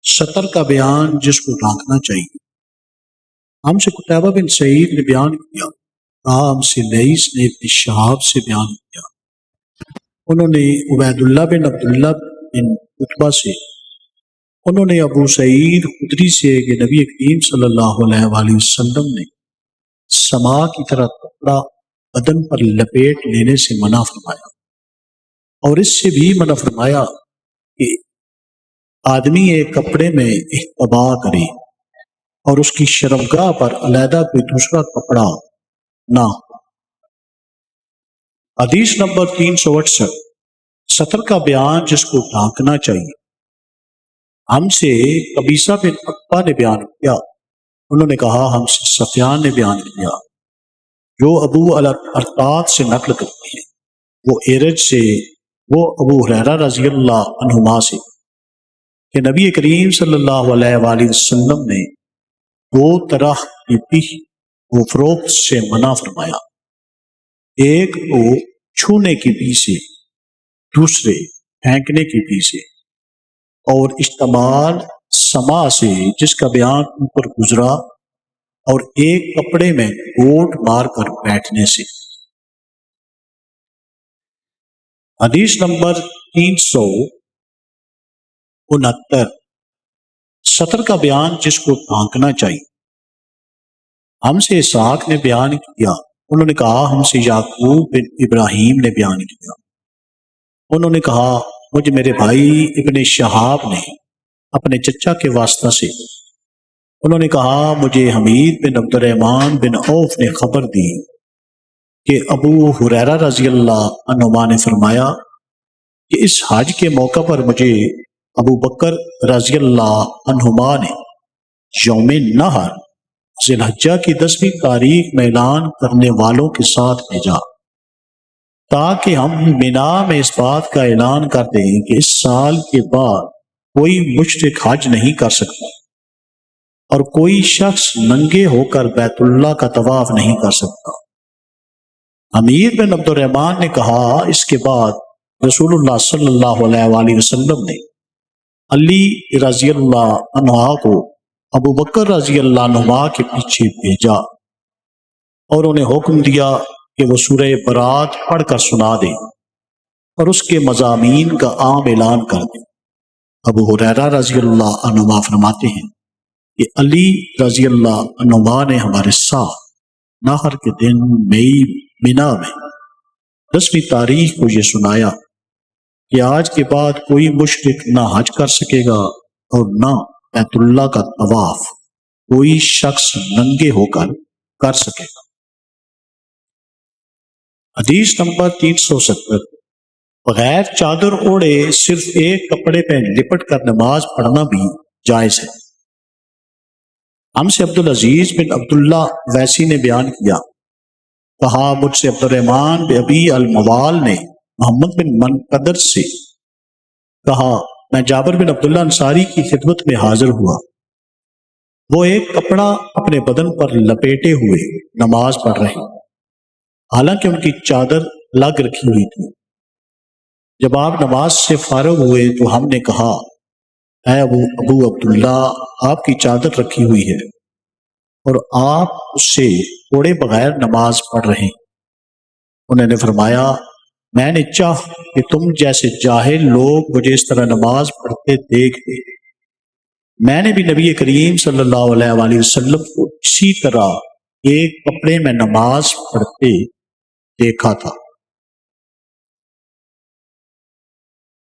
سطر کا بیان جس کو ڈھانکنا چاہیے۔ ہم سے قتیبہ بن سعید نے بیان کیا، کہا ہم سے لیث نے ابن شہاب سے بیان کیا، انہوں نے عبید اللہ بن عبداللہ بن عتبہ سے، انہوں نے ابو سعید خدری سے کہ نبی کریم صلی اللہ علیہ وآلہ وسلم نے سما کی طرح کپڑا بدن پر لپیٹ لینے سے منع فرمایا، اور اس سے بھی منع فرمایا کہ آدمی ایک کپڑے میں احتبا کرے اور اس کی شرمگاہ پر علیحدہ کوئی دوسرا کپڑا نہ ہو۔ حدیث نمبر 368، سطر کا بیان جس کو ڈھانکنا چاہیے۔ ہم سے قبیصہ بن عقبہ نے بیان کیا، انہوں نے کہا ہم سے سفیان نے بیان کیا جو ابو الارطاد سے نقل کرتے ہیں، وہ ایرج سے، وہ ابو ہریرہ رضی اللہ عنہما سے کہ نبی کریم صلی اللہ علیہ وآلہ وسلم نے دو طرح کی پیہ و فروخت سے منع فرمایا، ایک تو چھونے کی پیہ سے، دوسرے پھینکنے کی پیہ سے، اور استعمال سما سے جس کا بیان اوپر گزرا، اور ایک کپڑے میں گوٹ مار کر بیٹھنے سے۔ حدیث نمبر 369، سطر کا بیان جس کو ڈھانکنا چاہیے۔ ہم سے اسحاق نے بیان کیا، انہوں نے کہا ہم سے یعقوب بن ابراہیم نے بیان کیا، انہوں نے کہا مجھے میرے بھائی ابن شہاب نے اپنے چچا کے واسطہ سے، انہوں نے کہا مجھے حمید بن عبد الرحمن بن عوف نے خبر دی کہ ابو ہریرہ رضی اللہ عنہما نے فرمایا کہ اس حج کے موقع پر مجھے ابو بکر رضی اللہ عنہما نے یوم نحر ذی الحجہ کی 10ویں تاریخ میں اعلان کرنے والوں کے ساتھ بھیجا تاکہ ہم مینا میں اس بات کا اعلان کر دیں کہ اس سال کے بعد کوئی مشرک حج نہیں کر سکتا اور کوئی شخص ننگے ہو کر بیت اللہ کا طواف نہیں کر سکتا۔ حمید بن عبد الرحمن نے کہا اس کے بعد رسول اللہ صلی اللہ علیہ وآلہ وسلم نے علی رضی اللہ عنہ کو ابو بکر رضی اللہ عنہ کے پیچھے بھیجا اور انہیں حکم دیا کہ وہ سورہ برات پڑھ کر سنا دیں اور اس کے مضامین کا عام اعلان کر دیں۔ ابو ہریرہ رضی اللہ عنہ فرماتے ہیں کہ علی رضی اللہ عنہ نے ہمارے ساتھ نحر کے دن مینا میں 10ویں تاریخ کو یہ سنایا کہ آج کے بعد کوئی مشرک نہ حج کر سکے گا اور نہ بیت اللہ کا طواف کوئی شخص ننگے ہو کر کر سکے گا۔ حدیث نمبر 370، بغیر چادر اوڑھے صرف ایک کپڑے پہ لپٹ کر نماز پڑھنا بھی جائز ہے۔ ہم سے عبدالعزیز بن عبداللہ ویسی نے بیان کیا، کہا مجھ سے عبد الرحمن بن ابی الموال نے محمد بن منقدر سے کہا میں جابر بن عبداللہ انصاری کی خدمت میں حاضر ہوا، وہ ایک کپڑا اپنے بدن پر لپیٹے ہوئے نماز پڑھ رہے حالانکہ ان کی چادر لگ رکھی ہوئی تھی۔ جب آپ نماز سے فارغ ہوئے تو ہم نے کہا اے ابو عبداللہ آپ کی چادر رکھی ہوئی ہے اور آپ اس سے اوڑھے بغیر نماز پڑھ رہے ہیں۔ انہوں نے فرمایا میں نے چاہ کہ تم جیسے جاہل لوگ مجھے اس طرح نماز پڑھتے دیکھتے، میں نے بھی نبی کریم صلی اللہ علیہ وآلہ وسلم کو اسی طرح ایک کپڑے میں نماز پڑھتے دیکھا تھا۔